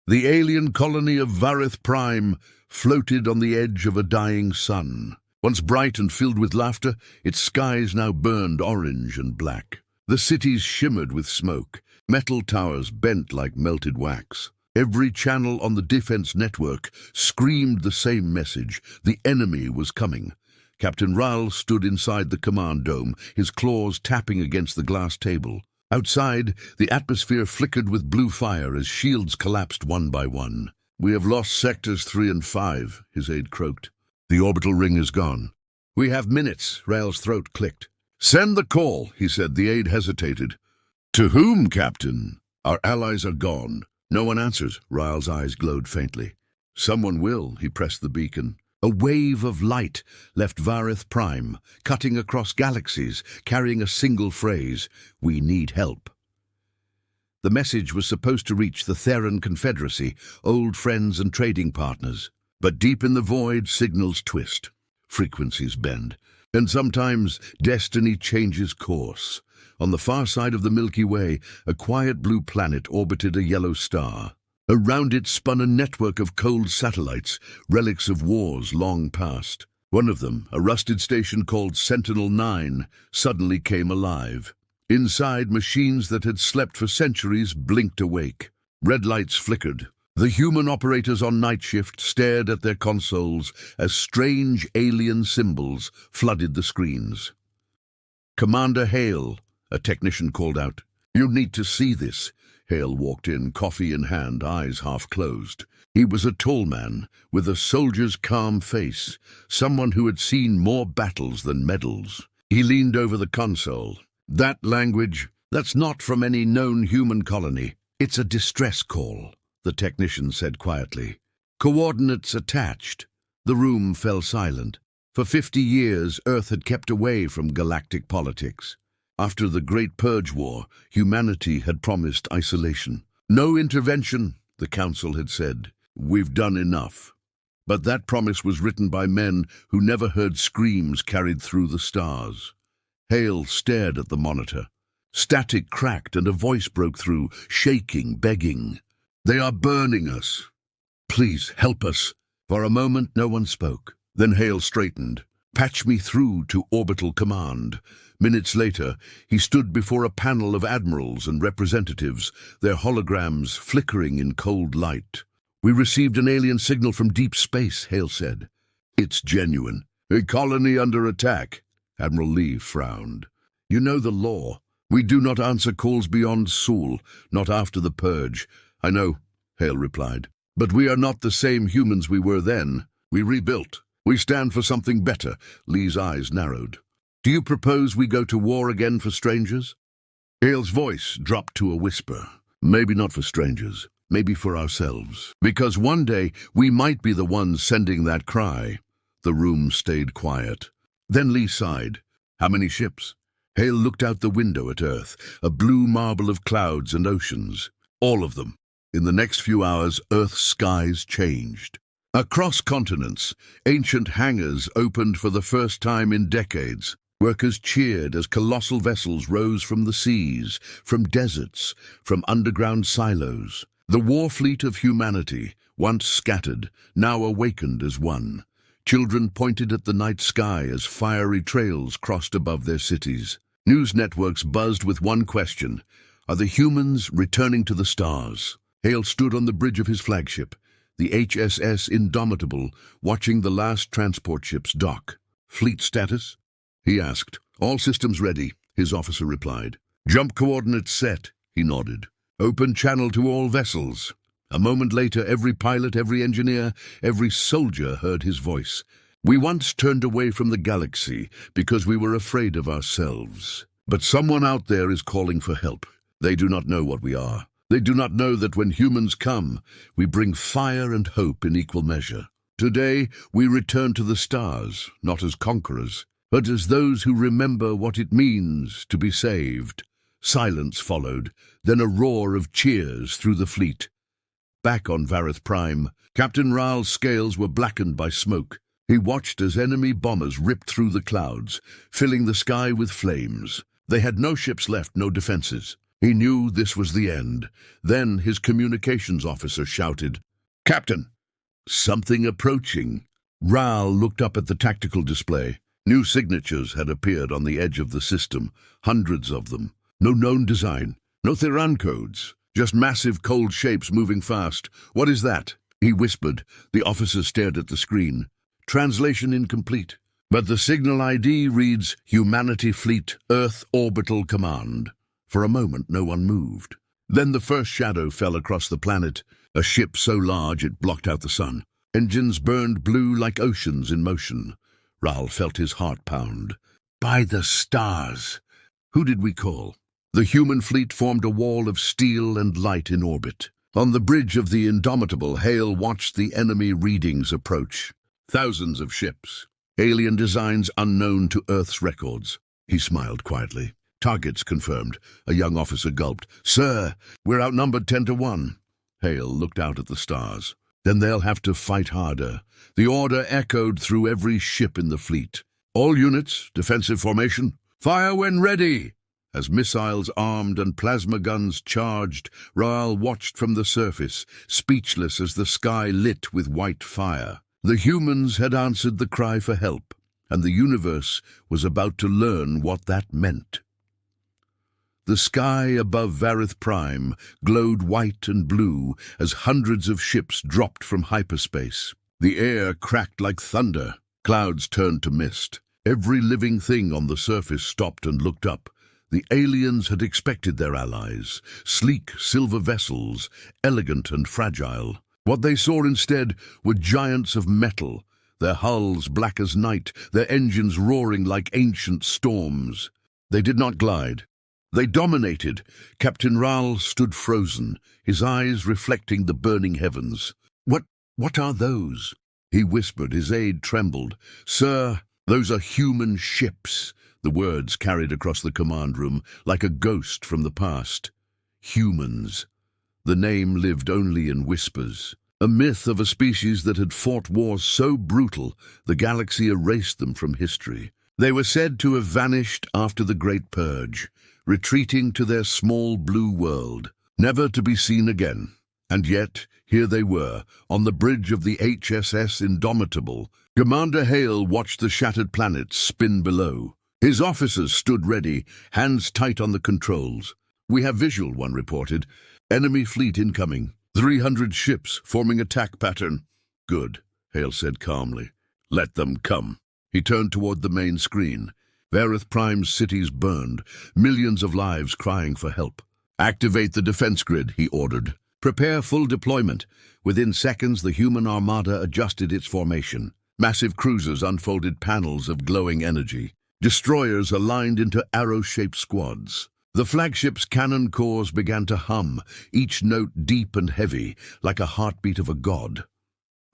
The alien colony of Varith Prime floated on the edge of a dying sun. Once bright and filled with laughter, its skies now burned orange and black. The cities shimmered with smoke, metal towers bent like melted wax. Every channel on the defense network screamed the same message: the enemy was coming. Captain Rahl stood inside the command dome, his claws tapping against the glass table. Outside, the atmosphere flickered with blue fire as shields collapsed one by one. "We have lost sectors 3 and 5, his aide croaked. "The orbital ring is gone." "We have minutes," Rahl's throat clicked. "Send the call," he said. The aide hesitated. "To whom, Captain?" "Our allies are gone." No one answers. Rahl's eyes glowed faintly. "Someone will," he pressed the beacon. A wave of light left Varith Prime, cutting across galaxies, carrying a single phrase: "We need help." The message was supposed to reach the Theran Confederacy, old friends and trading partners. But deep in the void, signals twist, frequencies bend, and sometimes destiny changes course. On the far side of the Milky Way, a quiet blue planet orbited a yellow star. Around it spun a network of cold satellites, relics of wars long past. One of them, a rusted station called Sentinel-9, suddenly came alive. Inside, machines that had slept for centuries blinked awake. Red lights flickered. The human operators on night shift stared at their consoles as strange alien symbols flooded the screens. "Commander Hale," a technician called out. "You need to see this." Hale walked in, coffee in hand, eyes half closed. He was a tall man, with a soldier's calm face, someone who had seen more battles than medals. He leaned over the console. "That language, that's not from any known human colony. It's a distress call," the technician said quietly. "Coordinates attached." The room fell silent. For 50 years, Earth had kept away from galactic politics. After the Great Purge War, humanity had promised isolation. "No intervention," the Council had said. "We've done enough." But that promise was written by men who never heard screams carried through the stars. Hale stared at the monitor. Static cracked and a voice broke through, shaking, begging. "They are burning us. Please help us." For a moment no one spoke. Then Hale straightened. "Patch me through to orbital command." Minutes later, he stood before a panel of admirals and representatives, their holograms flickering in cold light. "We received an alien signal from deep space," Hale said. "It's genuine." "A colony under attack." Admiral Lee frowned. "You know the law. We do not answer calls beyond Sul, not after the purge." "I know," Hale replied. "But we are not the same humans we were then. We rebuilt. We stand for something better." Lee's eyes narrowed. "Do you propose we go to war again for strangers?" Hale's voice dropped to a whisper. "Maybe not for strangers. Maybe for ourselves. Because one day we might be the ones sending that cry." The room stayed quiet. Then Lee sighed. "How many ships?" Hale looked out the window at Earth, a blue marble of clouds and oceans. "All of them." In the next few hours, Earth's skies changed. Across continents, ancient hangars opened for the first time in decades. Workers cheered as colossal vessels rose from the seas, from deserts, from underground silos. The war fleet of humanity, once scattered, now awakened as one. Children pointed at the night sky as fiery trails crossed above their cities. News networks buzzed with one question: are the humans returning to the stars? Hale stood on the bridge of his flagship, the HSS Indomitable, watching the last transport ships dock. "Fleet status?" he asked. "All systems ready," his officer replied. "Jump coordinates set," he nodded. "Open channel to all vessels." A moment later, every pilot, every engineer, every soldier heard his voice. "We once turned away from the galaxy because we were afraid of ourselves. But someone out there is calling for help. They do not know what we are. They do not know that when humans come, we bring fire and hope in equal measure. Today, we return to the stars, not as conquerors, but as those who remember what it means to be saved." Silence followed, then a roar of cheers through the fleet. Back on Varith Prime, Captain Rahl's scales were blackened by smoke. He watched as enemy bombers ripped through the clouds, filling the sky with flames. They had no ships left, no defenses. He knew this was the end. Then his communications officer shouted, "Captain, something approaching." Raal looked up at the tactical display. New signatures had appeared on the edge of the system, hundreds of them. No known design, no Theran codes, just massive cold shapes moving fast. "What is that?" he whispered. The officer stared at the screen. Translation incomplete. But the signal ID reads, "Humanity Fleet, Earth Orbital Command." For a moment, no one moved. Then the first shadow fell across the planet, a ship so large it blocked out the sun. Engines burned blue like oceans in motion. Raal felt his heart pound. By the stars! Who did we call? The human fleet formed a wall of steel and light in orbit. On the bridge of the Indomitable, Hale watched the enemy readings approach. Thousands of ships, alien designs unknown to Earth's records. He smiled quietly. "Targets confirmed." A young officer gulped. "Sir, we're outnumbered 10-1. Hale looked out at the stars. "Then they'll have to fight harder." The order echoed through every ship in the fleet. "All units, defensive formation. Fire when ready!" As missiles armed and plasma guns charged, Raal watched from the surface, speechless as the sky lit with white fire. The humans had answered the cry for help, and the universe was about to learn what that meant. The sky above Varith Prime glowed white and blue as hundreds of ships dropped from hyperspace. The air cracked like thunder. Clouds turned to mist. Every living thing on the surface stopped and looked up. The aliens had expected their allies, sleek silver vessels, elegant and fragile. What they saw instead were giants of metal, their hulls black as night, their engines roaring like ancient storms. They did not glide. They dominated. Captain Raal stood frozen, his eyes reflecting the burning heavens. What are those?" he whispered. His aide trembled. "Sir, those are human ships." The words carried across the command room like a ghost from the past. Humans. The name lived only in whispers. A myth of a species that had fought wars so brutal the galaxy erased them from history. They were said to have vanished after the Great Purge, retreating to their small blue world, never to be seen again. And yet, here they were, on the bridge of the HSS Indomitable. Commander Hale watched the shattered planets spin below. His officers stood ready, hands tight on the controls. "We have visual," one reported. "Enemy fleet incoming. 300 ships forming attack pattern." "Good," Hale said calmly. "Let them come." He turned toward the main screen. Varith Prime's cities burned, millions of lives crying for help. "Activate the defense grid," he ordered. "Prepare full deployment." Within seconds, the human armada adjusted its formation. Massive cruisers unfolded panels of glowing energy. Destroyers aligned into arrow-shaped squads. The flagship's cannon cores began to hum, each note deep and heavy, like a heartbeat of a god.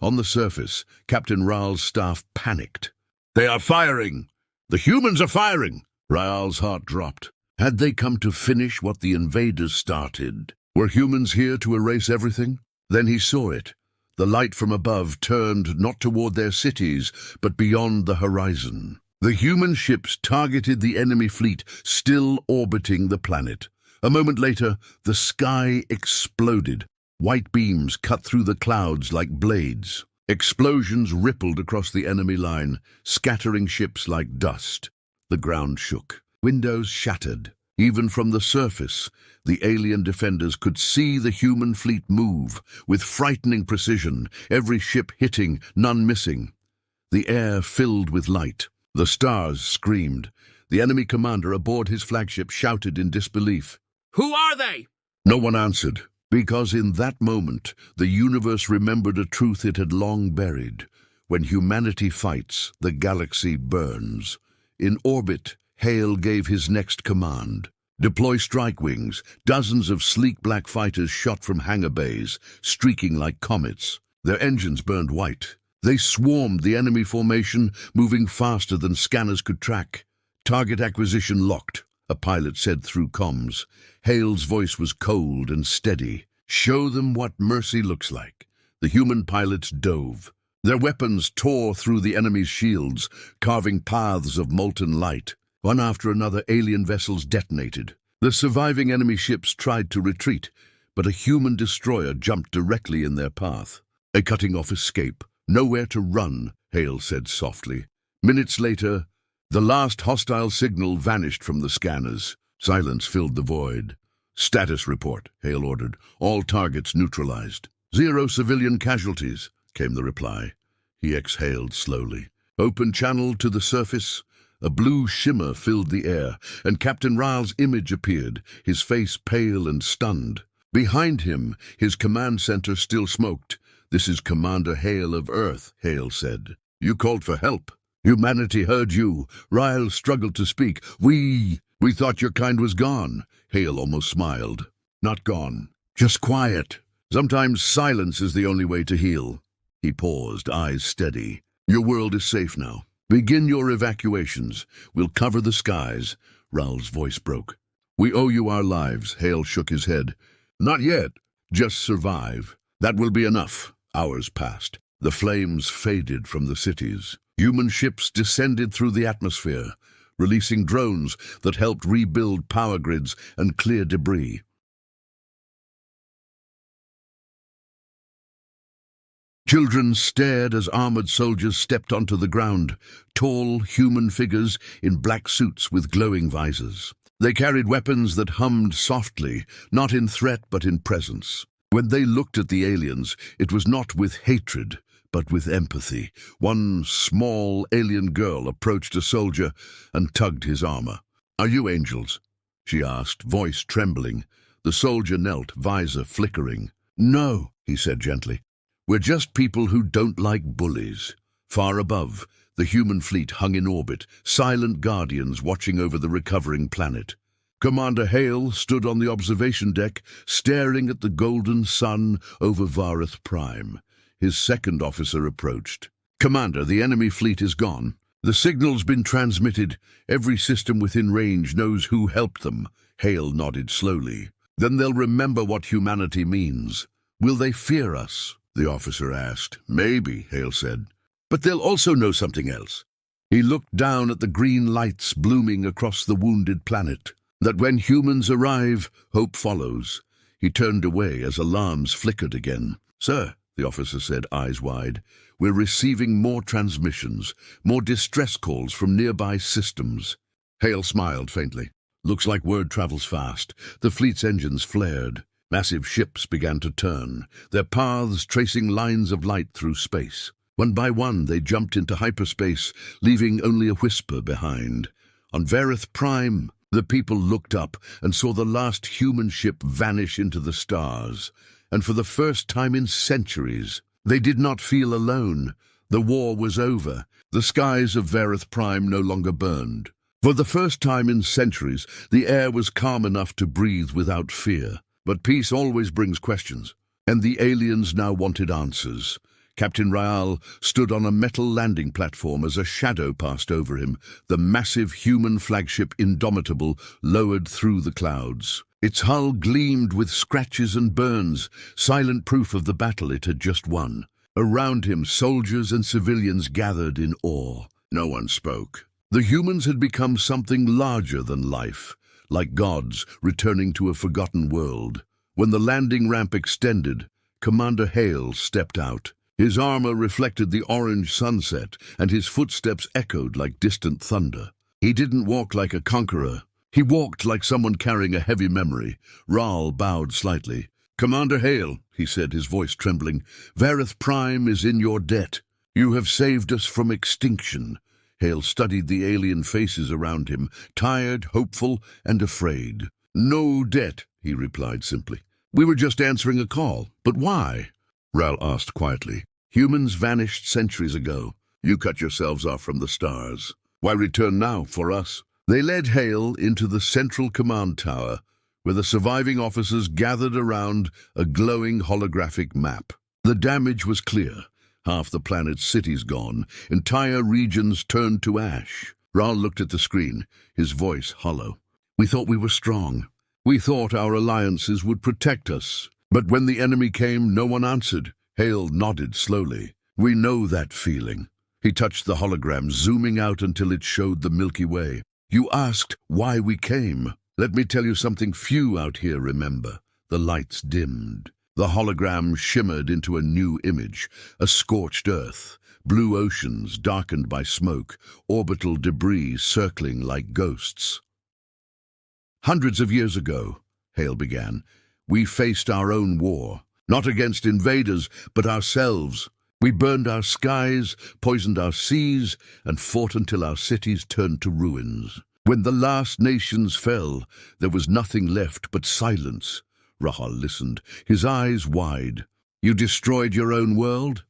On the surface, Captain Raal's staff panicked. "They are firing! The humans are firing!" Raal's heart dropped. Had they come to finish what the invaders started? Were humans here to erase everything? Then he saw it. The light from above turned not toward their cities, but beyond the horizon. The human ships targeted the enemy fleet, still orbiting the planet. A moment later, the sky exploded. White beams cut through the clouds like blades. Explosions rippled across the enemy line, scattering ships like dust. The ground shook. Windows shattered. Even from the surface, the alien defenders could see the human fleet move, with frightening precision, every ship hitting, none missing. The air filled with light. The stars screamed. The enemy commander aboard his flagship shouted in disbelief. "Who are they?" No one answered, because in that moment the universe remembered a truth it had long buried. When humanity fights, the galaxy burns. In orbit, Hale gave his next command. Deploy strike wings. Dozens of sleek black fighters shot from hangar bays, streaking like comets. Their engines burned white. They swarmed the enemy formation, moving faster than scanners could track. "Target acquisition locked," a pilot said through comms. Hale's voice was cold and steady. "Show them what mercy looks like." The human pilots dove. Their weapons tore through the enemy's shields, carving paths of molten light. One after another, alien vessels detonated. The surviving enemy ships tried to retreat, but a human destroyer jumped directly in their path. A cutting-off escape. Nowhere to run, Hale said softly. Minutes later, the last hostile signal vanished from the scanners. Silence filled the void. Status report, Hale ordered. All targets neutralized. 0 civilian casualties, came the reply. He exhaled slowly. Open channel to the surface. A blue shimmer filled the air, and Captain Ryle's image appeared, his face pale and stunned. Behind him, his command center still smoked. This is Commander Hale of Earth, Hale said. You called for help. Humanity heard you. Ryle struggled to speak. We thought your kind was gone. Hale almost smiled. Not gone. Just quiet. Sometimes silence is the only way to heal. He paused, eyes steady. Your world is safe now. Begin your evacuations. We'll cover the skies. Raoul's voice broke. We owe you our lives. Hale shook his head. Not yet. Just survive. That will be enough. Hours passed. The flames faded from the cities. Human ships descended through the atmosphere, releasing drones that helped rebuild power grids and clear debris. Children stared as armored soldiers stepped onto the ground, tall human figures in black suits with glowing visors. They carried weapons that hummed softly, not in threat but in presence. When they looked at the aliens, it was not with hatred, but with empathy. One small alien girl approached a soldier and tugged his armor. Are you angels? She asked, voice trembling. The soldier knelt, visor flickering. No, he said gently. We're just people who don't like bullies. Far above, the human fleet hung in orbit, silent guardians watching over the recovering planet. Commander Hale stood on the observation deck, staring at the golden sun over Vareth Prime. His second officer approached. Commander, the enemy fleet is gone. The signal's been transmitted. Every system within range knows who helped them. Hale nodded slowly. Then they'll remember what humanity means. Will they fear us? The officer asked. Maybe, Hale said. But they'll also know something else. He looked down at the green lights blooming across the wounded planet. That when humans arrive, hope follows. He turned away as alarms flickered again. Sir, the officer said, eyes wide, we're receiving more transmissions, more distress calls from nearby systems. Hale smiled faintly. Looks like word travels fast. The fleet's engines flared. Massive ships began to turn, their paths tracing lines of light through space. One by one, they jumped into hyperspace, leaving only a whisper behind. On Vareth Prime, the people looked up and saw the last human ship vanish into the stars. And for the first time in centuries, they did not feel alone. The war was over. The skies of Vareth Prime no longer burned. For the first time in centuries, the air was calm enough to breathe without fear. But peace always brings questions, and the aliens now wanted answers. Captain Ryal stood on a metal landing platform as a shadow passed over him. The massive human flagship Indomitable lowered through the clouds. Its hull gleamed with scratches and burns, silent proof of the battle it had just won. Around him, soldiers and civilians gathered in awe. No one spoke. The humans had become something larger than life, like gods returning to a forgotten world. When the landing ramp extended, Commander Hale stepped out. His armor reflected the orange sunset, and his footsteps echoed like distant thunder. He didn't walk like a conqueror. He walked like someone carrying a heavy memory. Raoul bowed slightly. Commander Hale, he said, his voice trembling, Vareth Prime is in your debt. You have saved us from extinction. Hale studied the alien faces around him, tired, hopeful, and afraid. No debt, he replied simply. We were just answering a call. But why? Raoul asked quietly. Humans vanished centuries ago. You cut yourselves off from the stars. Why return now for us? They led Hale into the central command tower, where the surviving officers gathered around a glowing holographic map. The damage was clear. Half the planet's cities gone, entire regions turned to ash. Raoul looked at the screen, his voice hollow. We thought we were strong. We thought our alliances would protect us. But when the enemy came, no one answered. Hale nodded slowly. We know that feeling. He touched the hologram, zooming out until it showed the Milky Way. You asked why we came. Let me tell you something few out here remember. The lights dimmed. The hologram shimmered into a new image, a scorched earth, blue oceans darkened by smoke, orbital debris circling like ghosts. Hundreds of years ago, Hale began, we faced our own war, not against invaders, but ourselves. We burned our skies, poisoned our seas, and fought until our cities turned to ruins. When the last nations fell, there was nothing left but silence. Rahal listened, his eyes wide. You destroyed your own world?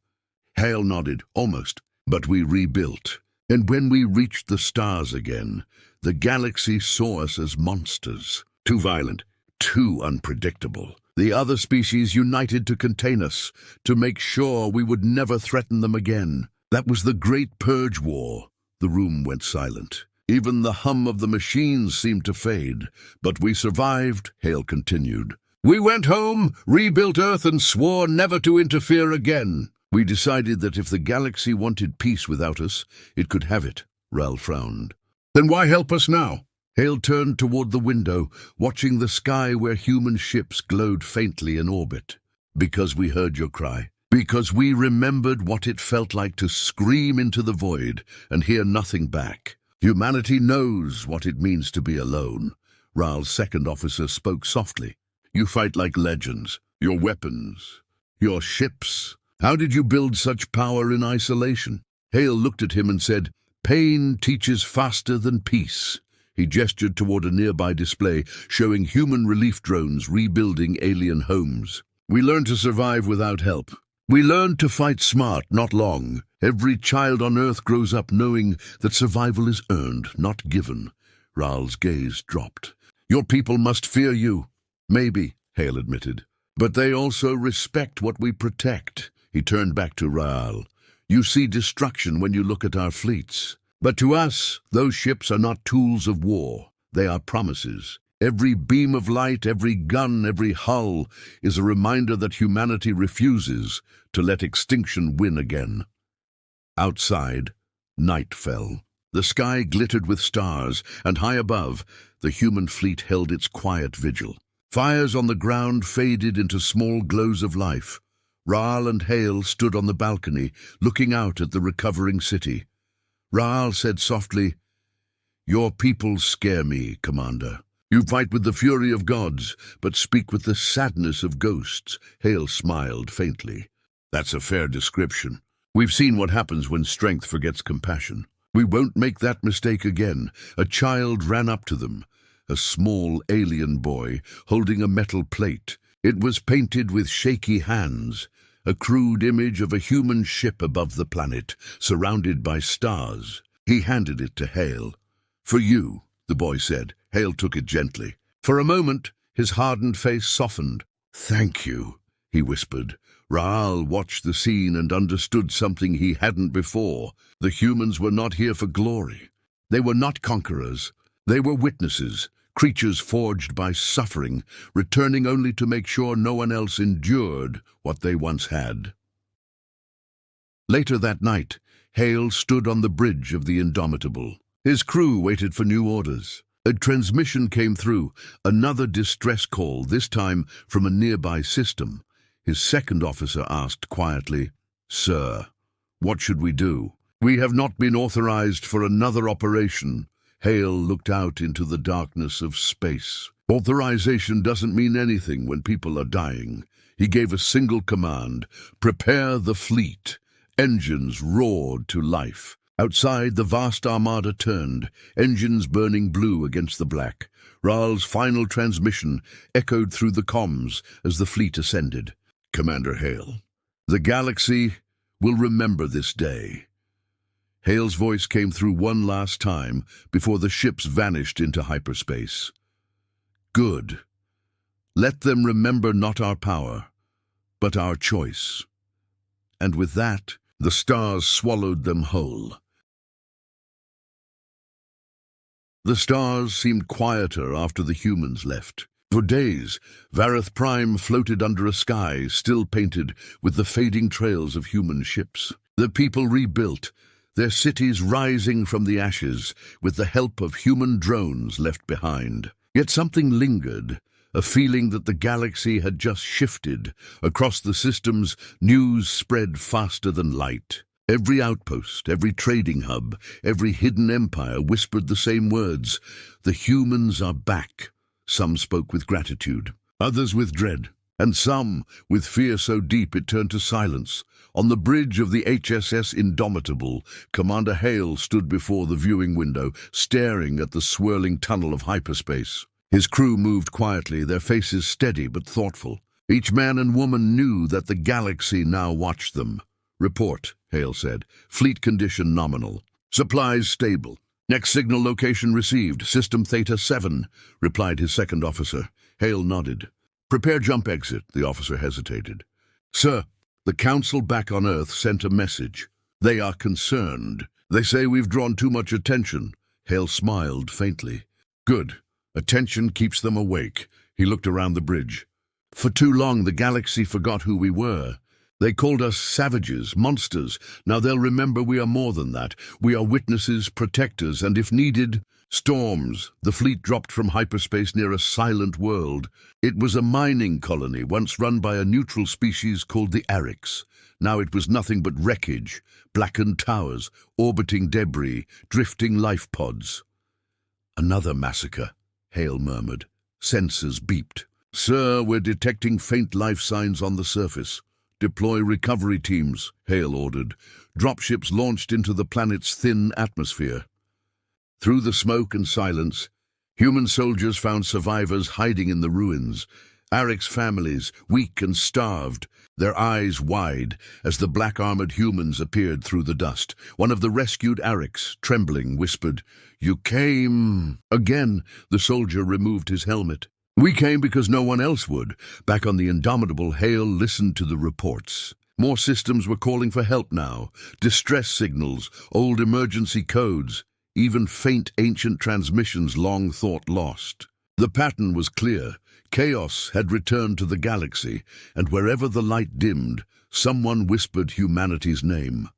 Hale nodded, almost. But we rebuilt. And when we reached the stars again, the galaxy saw us as monsters. Too violent, too unpredictable. The other species united to contain us, to make sure we would never threaten them again. That was the Great Purge War. The room went silent. Even the hum of the machines seemed to fade. But we survived, Hale continued. We went home, rebuilt Earth, and swore never to interfere again. We decided that if the galaxy wanted peace without us, it could have it. Ral frowned. Then why help us now? Hale turned toward the window, watching the sky where human ships glowed faintly in orbit. Because we heard your cry. Because we remembered what it felt like to scream into the void and hear nothing back. Humanity knows what it means to be alone. Ral's second officer spoke softly. You fight like legends. Your weapons, your ships. How did you build such power in isolation? Hale looked at him and said, Pain teaches faster than peace. He gestured toward a nearby display showing human relief drones rebuilding alien homes. We learned to survive without help. We learned to fight smart, not long. Every child on Earth grows up knowing that survival is earned, not given. Ral's gaze dropped. Your people must fear you. Maybe, Hale admitted. But they also respect what we protect. He turned back to Ral. You see destruction when you look at our fleets. But to us, those ships are not tools of war. They are promises. Every beam of light, every gun, every hull is a reminder that humanity refuses to let extinction win again. Outside, night fell. The sky glittered with stars, and high above, the human fleet held its quiet vigil. Fires on the ground faded into small glows of life. Ral and Hale stood on the balcony, looking out at the recovering city. Ral said softly, Your people scare me, Commander. You fight with the fury of gods, but speak with the sadness of ghosts. Hale smiled faintly. That's a fair description. We've seen what happens when strength forgets compassion. We won't make that mistake again. A child ran up to them, a small alien boy holding a metal plate. It was painted with shaky hands, a crude image of a human ship above the planet, surrounded by stars. He handed it to Hale. For you, the boy said. Hale took it gently. For a moment, his hardened face softened. Thank you, he whispered. Raal watched the scene and understood something he hadn't before. The humans were not here for glory. They were not conquerors. They were witnesses, creatures forged by suffering, returning only to make sure no one else endured what they once had. Later that night, Hale stood on the bridge of the Indomitable. His crew waited for new orders. A transmission came through, another distress call, this time from a nearby system. His second officer asked quietly, Sir, what should we do? We have not been authorized for another operation. Hale looked out into the darkness of space. Authorization doesn't mean anything when people are dying. He gave a single command, prepare the fleet. Engines roared to life. Outside, the vast armada turned, engines burning blue against the black. Raal's final transmission echoed through the comms as the fleet ascended. Commander Hale, the galaxy will remember this day. Hale's voice came through one last time before the ships vanished into hyperspace. Good. Let them remember not our power, but our choice. And with that, the stars swallowed them whole. The stars seemed quieter after the humans left. For days, Vareth Prime floated under a sky still painted with the fading trails of human ships. The people rebuilt, their cities rising from the ashes with the help of human drones left behind. Yet something lingered, a feeling that the galaxy had just shifted. Across the systems, news spread faster than light. Every outpost, every trading hub, every hidden empire whispered the same words. The humans are back. Some spoke with gratitude, others with dread, and some with fear so deep it turned to silence. On the bridge of the HSS Indomitable, Commander Hale stood before the viewing window, staring at the swirling tunnel of hyperspace. His crew moved quietly, their faces steady but thoughtful. Each man and woman knew that the galaxy now watched them. "Report," Hale said. "Fleet condition nominal. Supplies stable. Next signal location received. System Theta 7, replied his second officer. Hale nodded. "Prepare jump exit," the officer hesitated. "Sir, the Council back on Earth sent a message. They are concerned. They say we've drawn too much attention." Hale smiled faintly. "Good. Attention keeps them awake." He looked around the bridge. "For too long the galaxy forgot who we were. They called us savages, monsters. Now they'll remember we are more than that. We are witnesses, protectors, and if needed, storms." The fleet dropped from hyperspace near a silent world. It was a mining colony once run by a neutral species called the Arix. Now it was nothing but wreckage, blackened towers, orbiting debris, drifting life pods. "Another massacre," Hale murmured. Sensors beeped. "Sir, we're detecting faint life signs on the surface. Deploy recovery teams," Hale ordered. Dropships launched into the planet's thin atmosphere. Through the smoke and silence, human soldiers found survivors hiding in the ruins. Arix families, weak and starved, their eyes wide as the black-armored humans appeared through the dust. One of the rescued Arix, trembling, whispered, "You came." Again, the soldier removed his helmet. "We came because no one else would." Back on the Indomitable, Hale listened to the reports. More systems were calling for help now. Distress signals, old emergency codes, even faint ancient transmissions long thought lost. The pattern was clear. Chaos had returned to the galaxy, and wherever the light dimmed, someone whispered humanity's name.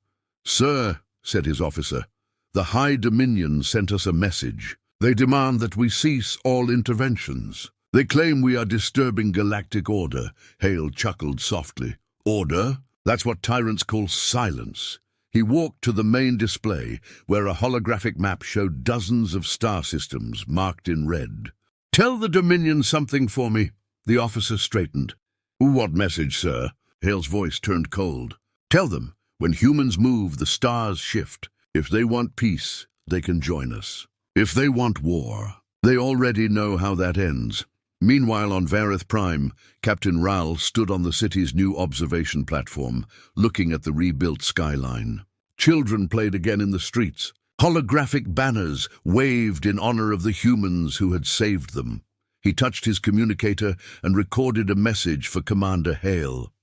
"Sir," said his officer, "the High Dominion sent us a message. They demand that we cease all interventions. They claim we are disturbing galactic order." Hale chuckled softly. "Order? That's what tyrants call silence." He walked to the main display, where a holographic map showed dozens of star systems marked in red. "Tell the Dominion something for me." The officer straightened. "What message, sir?" Hale's voice turned cold. "Tell them, when humans move, the stars shift. If they want peace, they can join us. If they want war, they already know how that ends." Meanwhile, on Varith Prime, Captain Ral stood on the city's new observation platform, looking at the rebuilt skyline. Children played again in the streets. Holographic banners waved in honor of the humans who had saved them. He touched his communicator and recorded a message for Commander Hale.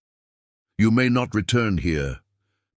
"You may not return here,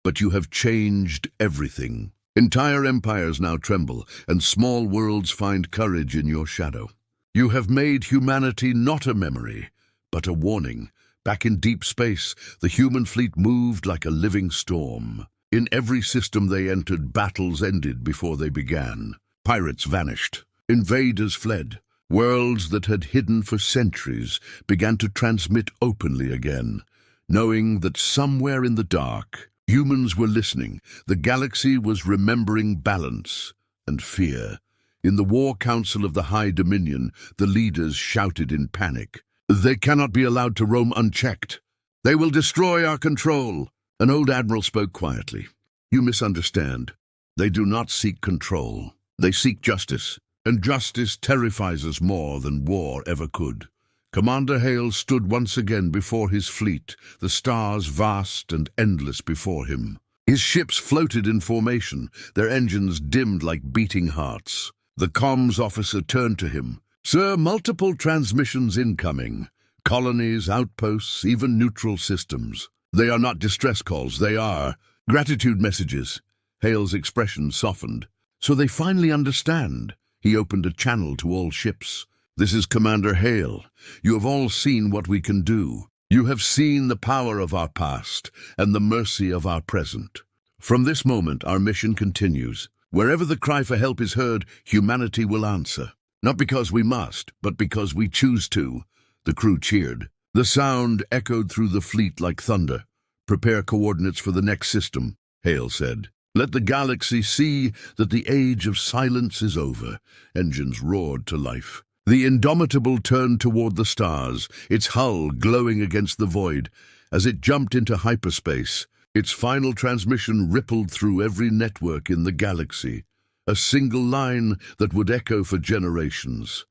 but you have changed everything. Entire empires now tremble, and small worlds find courage in your shadow. You have made humanity not a memory, but a warning." Back in deep space, the human fleet moved like a living storm. In every system they entered, battles ended before they began. Pirates vanished. Invaders fled. Worlds that had hidden for centuries began to transmit openly again, knowing that somewhere in the dark, humans were listening. The galaxy was remembering balance and fear. In the War Council of the High Dominion, the leaders shouted in panic. "They cannot be allowed to roam unchecked. They will destroy our control." An old admiral spoke quietly. "You misunderstand. They do not seek control. They seek justice. And justice terrifies us more than war ever could." Commander Hale stood once again before his fleet, the stars vast and endless before him. His ships floated in formation, their engines dimmed like beating hearts. The comms officer turned to him. "Sir, multiple transmissions incoming. Colonies, outposts, even neutral systems. They are not distress calls, they are gratitude messages." Hale's expression softened. "So they finally understand." He opened a channel to all ships. "This is Commander Hale. You have all seen what we can do. You have seen the power of our past and the mercy of our present. From this moment, our mission continues. Wherever the cry for help is heard, humanity will answer. Not because we must, but because we choose to. The crew cheered. The sound echoed through the fleet like thunder. Prepare coordinates for the next system, Hale said. Let the galaxy see that the age of silence is over. Engines roared to life. The Indomitable turned toward the stars, its hull glowing against the void. As it jumped into hyperspace, its final transmission rippled through every network in the galaxy, a single line that would echo for generations.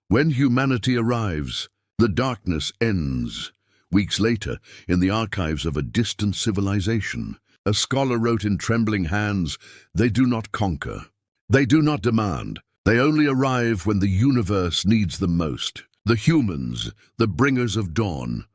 When humanity arrives, the darkness ends. Weeks later, in the archives of a distant civilization, a scholar wrote in trembling hands, "They do not conquer. They do not demand. They only arrive when the universe needs them most. The humans, the bringers of dawn."